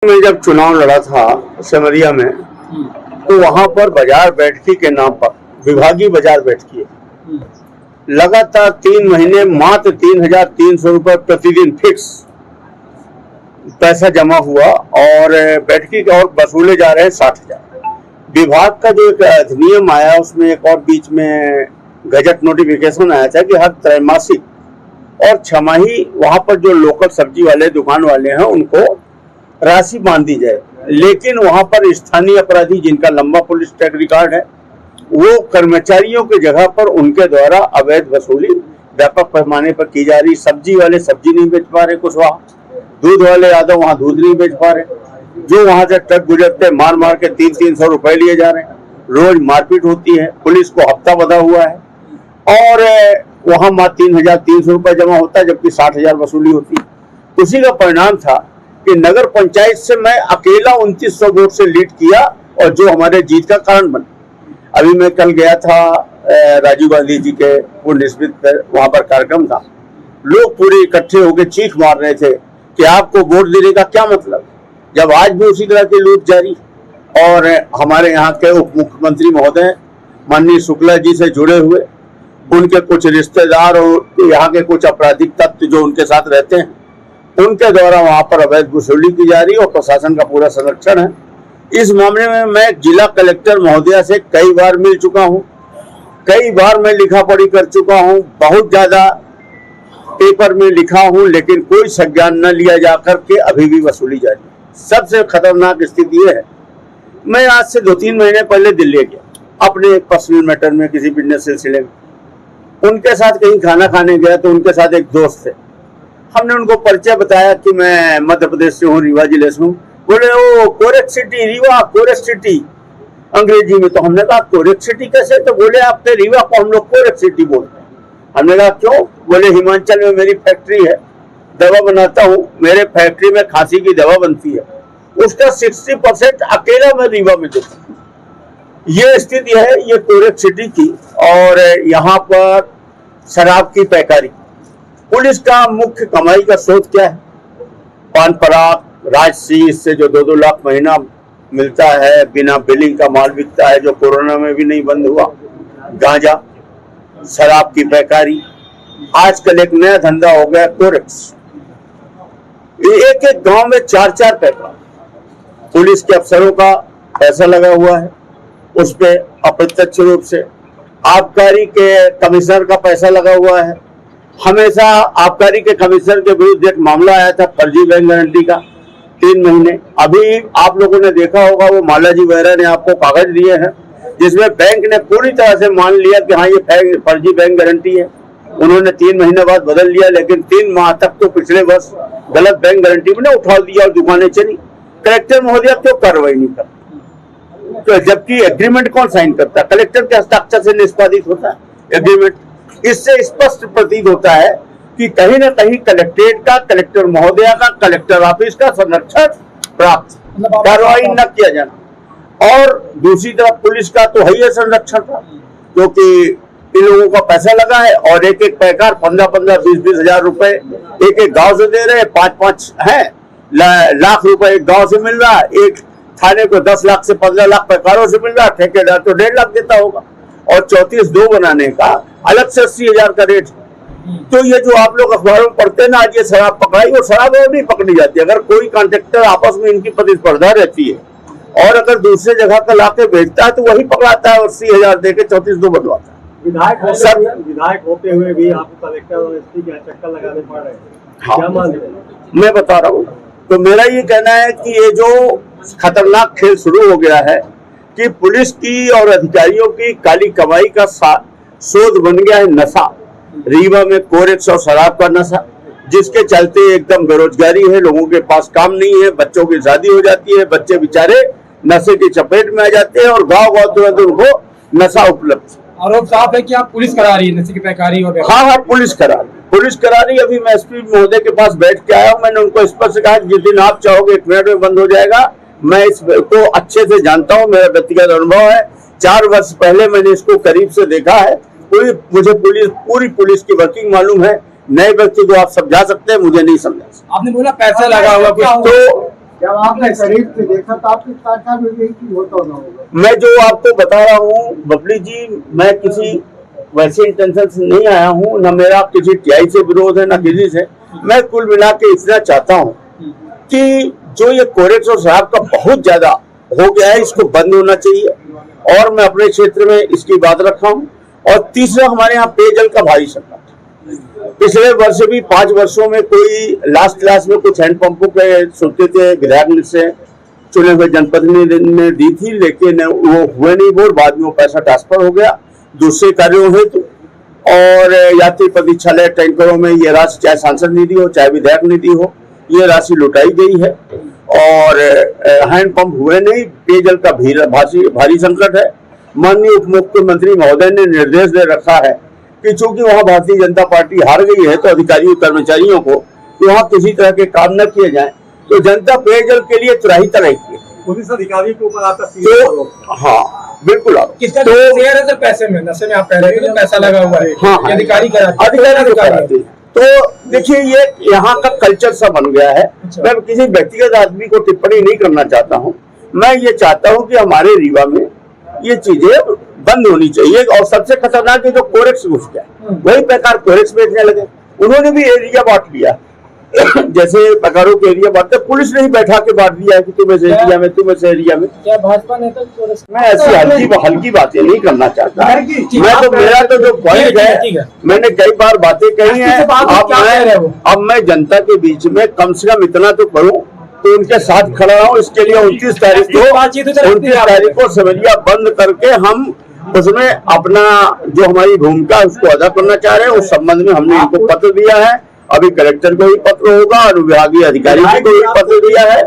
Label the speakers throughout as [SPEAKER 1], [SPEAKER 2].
[SPEAKER 1] मैं जब चुनाव लड़ा था सिमरिया में, तो वहां पर बाजार बैठकी के नाम पर विभागीय बाजार बैठकी लगातार 3 महीने मात्र 3,300 रुपए प्रतिदिन फिक्स पैसा जमा हुआ और बैठकी के और वसूले जा रहे हैं 60,000। विभाग का जो एक अधिनियम आया उसमें एक और बीच में गजट नोटिफिकेशन आया था कि हर त्रैमासिक और छमाही वहां पर जो लोकल सब्जी वाले दुकान वाले हैं उनको राशि बांधी जाए, लेकिन वहां पर स्थानीय अपराधी जिनका लंबा पुलिस ट्रैक रिकॉर्ड है वो कर्मचारियों की जगह पर उनके द्वारा अवैध वसूली व्यापक पैमाने पर की जा रही। सब्जी वाले सब्जी नहीं बेच पा रहे, कुछ वहाँ दूध वाले यादव वहाँ दूध नहीं बेच पा रहे, जो वहां से ट्रक गुजरते मार मार के 300-300 रुपए लिए जा रहे हैं। रोज मारपीट होती है, पुलिस को हफ्ता बंधा हुआ है और वहां मात्र 3,300 रुपए जमा होता है जबकि 60,000 वसूली होती है। उसी का परिणाम था कि नगर पंचायत से मैं अकेला 2900 वोट से लीड किया और जो हमारे जीत का कारण बना। अभी मैं कल गया था राजीव गांधी जी के पुण्य स्मृति पर, वहां पर कार्यक्रम था। लोग पूरे इकट्ठे होकर चीख मार रहे थे कि आपको वोट देने का क्या मतलब, जब आज भी उसी तरह की लूट जारी। और हमारे यहाँ के उप मुख्यमंत्री महोदय माननीय शुक्ला जी से जुड़े हुए उनके कुछ रिश्तेदार और यहाँ के कुछ आपराधिक तत्व जो उनके साथ रहते हैं उनके द्वारा वहां पर अवैध वसूली की जा रही है और प्रशासन का पूरा संरक्षण है। इस मामले में मैं जिला कलेक्टर महोदया से कई बार मिल चुका हूं, कई बार मैं लिखा पढ़ी कर चुका हूं, बहुत ज्यादा पेपर में लिखा हूं, लेकिन कोई संज्ञान न लिया जाकर के अभी भी वसूली जारी है। सबसे खतरनाक स्थिति यह है, मैं आज से 2-3 महीने पहले दिल्ली गया अपने पर्सनल मैटर में किसी बिजनेस सिलसिले में। उनके साथ कहीं खाना खाने गया तो उनके साथ एक दोस्त थे। हमने उनको परिचय बताया कि मैं मध्य प्रदेश से हूँ, रीवा जिले से हूँ। बोले oh correct city, Rewa correct city अंग्रेजी में। तो हमने कहा कोरेक्ट सिटी कैसे? तो बोले आपके रीवा को हम लोग कोरेक्ट सिटी बोलते हैं। हमने कहा क्यों? बोले हिमाचल में मेरी फैक्ट्री है, दवा बनाता हूँ, मेरे फैक्ट्री में खांसी की दवा बनती है, उसका 60% अकेला मैं रीवा में देता हूँ। ये स्थिति है ये कोरेक्ट सिटी की। और यहाँ पर शराब की पैकारी, पुलिस का मुख्य कमाई का स्रोत क्या है? पान पराग, राजसी, इससे जो 2-2 लाख महीना मिलता है, बिना बिलिंग का माल बिकता है जो कोरोना में भी नहीं बंद हुआ, गांजा, शराब की पैकारी। आजकल एक नया धंधा हो गया कोरेक्स। एक एक गांव में 4-4 पैकार, पुलिस के अफसरों का पैसा लगा हुआ है उस पे, अप्रत्यक्ष रूप से आबकारी के कमिश्नर का पैसा लगा हुआ है। हमेशा आबकारी के कमिश्नर के विरुद्ध एक मामला आया था फर्जी बैंक गारंटी का, 3 महीने। अभी आप लोगों ने देखा होगा वो मालाजी वगैरह ने आपको कागज दिए हैं जिसमें बैंक ने पूरी तरह से मान लिया कि हाँ ये फर्जी बैंक गारंटी है। उन्होंने 3 महीने बाद बदल लिया, लेकिन 3 माह तक तो पिछले वर्ष गलत बैंक गारंटी में उठा दिया और दुकानें चली। कलेक्टर महोदय क्यों कार्रवाई नहीं करता? तो जबकि एग्रीमेंट कौन साइन करता है? कलेक्टर के हस्ताक्षर से निष्पादित होता है एग्रीमेंट। इससे स्पष्ट प्रतीत होता है कि कहीं ना कहीं कलेक्ट्रेट का, कलेक्टर महोदया का, कलेक्टर ऑफिस का संरक्षण प्राप्त, कार्रवाई न किया जाना। और दूसरी तरफ पुलिस का तो है ही संरक्षण था, क्योंकि इन लोगों का पैसा लगा है और एक एक पैकार 15-15, 20-20 हजार रुपए एक एक गांव से दे रहे हैं। 5-5 है लाख रुपए एक गांव से मिल रहा है, एक थाने को 10 लाख से 15 लाख पैकारों से मिल रहा है, ठेकेदार तो 1.5 लाख देता होगा। और 34-2 बनाने का अलग से 80,000 का रेट। तो ये जो आप लोग अखबारों में पढ़ते हैं ना, आज ये शराब पकड़ाई, वो शराब और नहीं पकड़ी जाती। अगर कोई कॉन्ट्रैक्टर आपस में इनकी प्रतिस्पर्धा रहती है और अगर दूसरे जगह का लाके बेचता है तो वही पकड़ाता है और 80,000 देके 34-2 बनवाता है।
[SPEAKER 2] विधायक होते हुए भी आपको कलेक्टर और एसपी के चक्कर लगाने पड़ रहे हैं, क्या मान रहे हैं?
[SPEAKER 1] मैं बता रहा हूँ, तो मेरा ये कहना है कि ये जो खतरनाक खेल शुरू हो गया है कि पुलिस की और अधिकारियों की काली कमाई का शोध बन गया है नशा। रीवा में कोरेक्स और शराब का नशा, जिसके चलते एकदम बेरोजगारी है, लोगों के पास काम नहीं है, बच्चों की शादी हो जाती है, बच्चे बेचारे नशे की चपेट में आ जाते हैं और गांव-गांव तुरंत उनको नशा उपलब्ध।
[SPEAKER 3] आरोप साफ है कि आप पुलिस करा रही है नशे की पैकारी और
[SPEAKER 1] हाँ, पुलिस करा रही। अभी मैं एसपी महोदय के पास बैठ के आया हूँ, मैंने उनको स्पष्ट कहा जिस दिन आप चाहोगे 1 मिनट में बंद हो जाएगा। मैं इसको अच्छे से जानता हूँ, मेरा व्यक्तिगत अनुभव है, 4 वर्ष पहले मैंने इसको करीब से देखा है। मुझे पूरी पुलिस की वर्किंग मालूम है। नए व्यक्ति को आप समझा सकते हैं, मुझे नहीं समझा सकते।
[SPEAKER 3] आपने बोला पैसा लगा हुआ कुछ, तो
[SPEAKER 2] जब आपने करीब से देखा तो आपकी सरकार में भी की होता ना होगा।
[SPEAKER 1] मैं जो आपको बता रहा हूँ बबली जी, मैं किसी वैसे इंटेंशन से नहीं आया हूँ, न मेरा किसी टीआई से विरोध है, न किसी से। मैं कुल मिला के इतना चाहता हूँ कि जो ये कोरेक्स और शराब का बहुत ज्यादा हो गया है, इसको बंद होना चाहिए और मैं अपने क्षेत्र में इसकी बात रखा हूँ। और तीसरा, हमारे यहाँ पेयजल का भारी संकट। पिछले वर्ष भी 5 वर्षों में कोई लास्ट क्लास में कुछ हैंडपंपों के सुनते थे, विधायक से चुने हुए जनप्रतिनिधि ने दी थी, लेकिन वो हुए नहीं। वो बाद में वो पैसा ट्रांसफर हो गया दूसरे कार्यों हेतु। और यात्री प्रतीक्षालय टैंकरों में ये राशि, चाहे सांसद निधि हो चाहे विधायक निधि हो, ये राशि लुटाई गई है और हैंडपंप हुए नहीं। पेयजल का भारी संकट है। माननीय उप मुख्यमंत्री महोदय ने निर्देश दे रखा है कि चूंकि वहां भारतीय जनता पार्टी हार गई है, तो अधिकारियों कर्मचारियों को कि वहां किसी तरह के काम न किए जाएं, तो जनता पेयजल के लिए त्राही तरह की
[SPEAKER 2] पुलिस अधिकारी के ऊपर आपका
[SPEAKER 1] तो हाँ बिल्कुल आप
[SPEAKER 3] किसका
[SPEAKER 1] तो
[SPEAKER 3] शेयर है सर? पैसे में, नशे में आप कह रहे थे तो पैसा लगा हुआ है।
[SPEAKER 1] हाँ,
[SPEAKER 3] ये अधिकारी
[SPEAKER 1] कराते हैं। तो देखिए, ये यहाँ का कल्चर सा बन गया है। मैं किसी व्यक्तिगत आदमी को टिप्पणी नहीं करना चाहता हूँ। मैं ये चाहता हूँ कि हमारे रीवा में ये चीजें बंद होनी चाहिए। और सबसे खतरनाक है जो कोरेक्स घुस गया, वही प्रकार कोरेक्स बेचने लगे। उन्होंने भी एरिया बांट लिया जैसे प्रकारों के एरिया बांटते, पुलिस ने ही बैठा के बांट दिया है कि तुम इस एरिया में, तुम इस एरिया में।
[SPEAKER 3] क्या भाजपा नेता
[SPEAKER 1] मैं ऐसी हल्की बातें नहीं करना चाहता। मैं तो मेरा तो जो पॉइंट है, मैंने कई बार बातें कही हैं। अब मैं जनता के बीच में कम से कम इतना तो करूं तो उनके साथ खड़ा हूं। इसके लिए 29 तारीख को सिमरिया बंद करके हम उसमें अपना जो हमारी भूमिका उसको अदा करना चाह रहे हैं। उस संबंध में हमने इनको पत्र दिया है। अभी कलेक्टर को भी पत्र होगा और विभागीय अधिकारी को भी पत्र दिया है।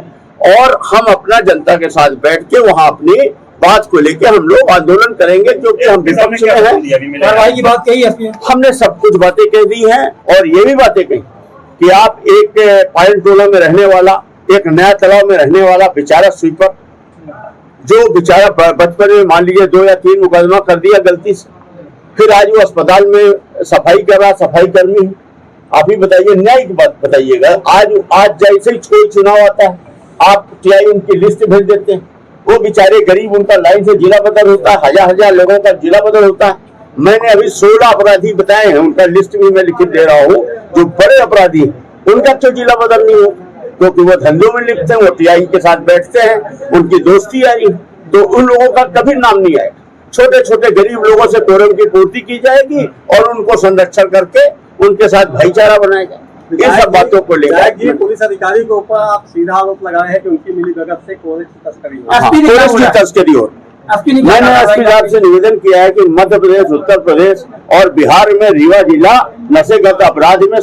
[SPEAKER 1] और हम अपना जनता के साथ बैठ के वहाँ अपनी बात को लेके हम लोग आंदोलन करेंगे, क्योंकि हम विपक्ष में हैं।
[SPEAKER 3] कार्रवाई की बात कही है,
[SPEAKER 1] हमने सब कुछ बातें कह दी हैं। और ये भी बातें कही कि आप एक पायल टोला में रहने वाला, एक नया तालाब में रहने वाला बेचारा स्वीपर, जो बेचारा बचपन में मान लीजिए 2 या 3 मुकदमा कर दिया गलती से, फिर आज वो अस्पताल में सफाई कर रहा, सफाई कर्मी है। आप ही बताइए, न्याय की बात बताइए। आज जैसे ही कोई चुनाव आता है, आप टीआई उनकी लिस्ट भेज देते हैं। वो बेचारे गरीब, उनका लाइन से जिला बदल होता है, हजार लोगों का जिला बदल होता है। मैंने अभी 16 अपराधी बताए हैं, उनका लिस्ट भी मैं लिख दे रहा हूँ। जो बड़े अपराधी हैं, उनका तो जिला बदल नहीं हो, क्योंकि वो धंधों में लिखते हैं, वो टीआई के साथ बैठते हैं, उनकी दोस्ती आई, तो उन लोगों का कभी नाम नहीं आएगा। छोटे छोटे गरीब लोगों से कोरम की पूर्ति की जाएगी और उनको संरक्षण करके उनके साथ भाईचारा बनाएगा। इन सब बातों को लेकर
[SPEAKER 2] पुलिस अधिकारी के ऊपर आप सीधा आरोप लगाए हैं कि उनकी मिलीभगत से कोरेक्स की तस्करी हो।
[SPEAKER 1] कोरेक्स की तस्करी हो। मैंने एसपी साहब से निवेदन किया है कि मध्य प्रदेश, उत्तर प्रदेश और बिहार में रीवा जिला नशेगत अपराध में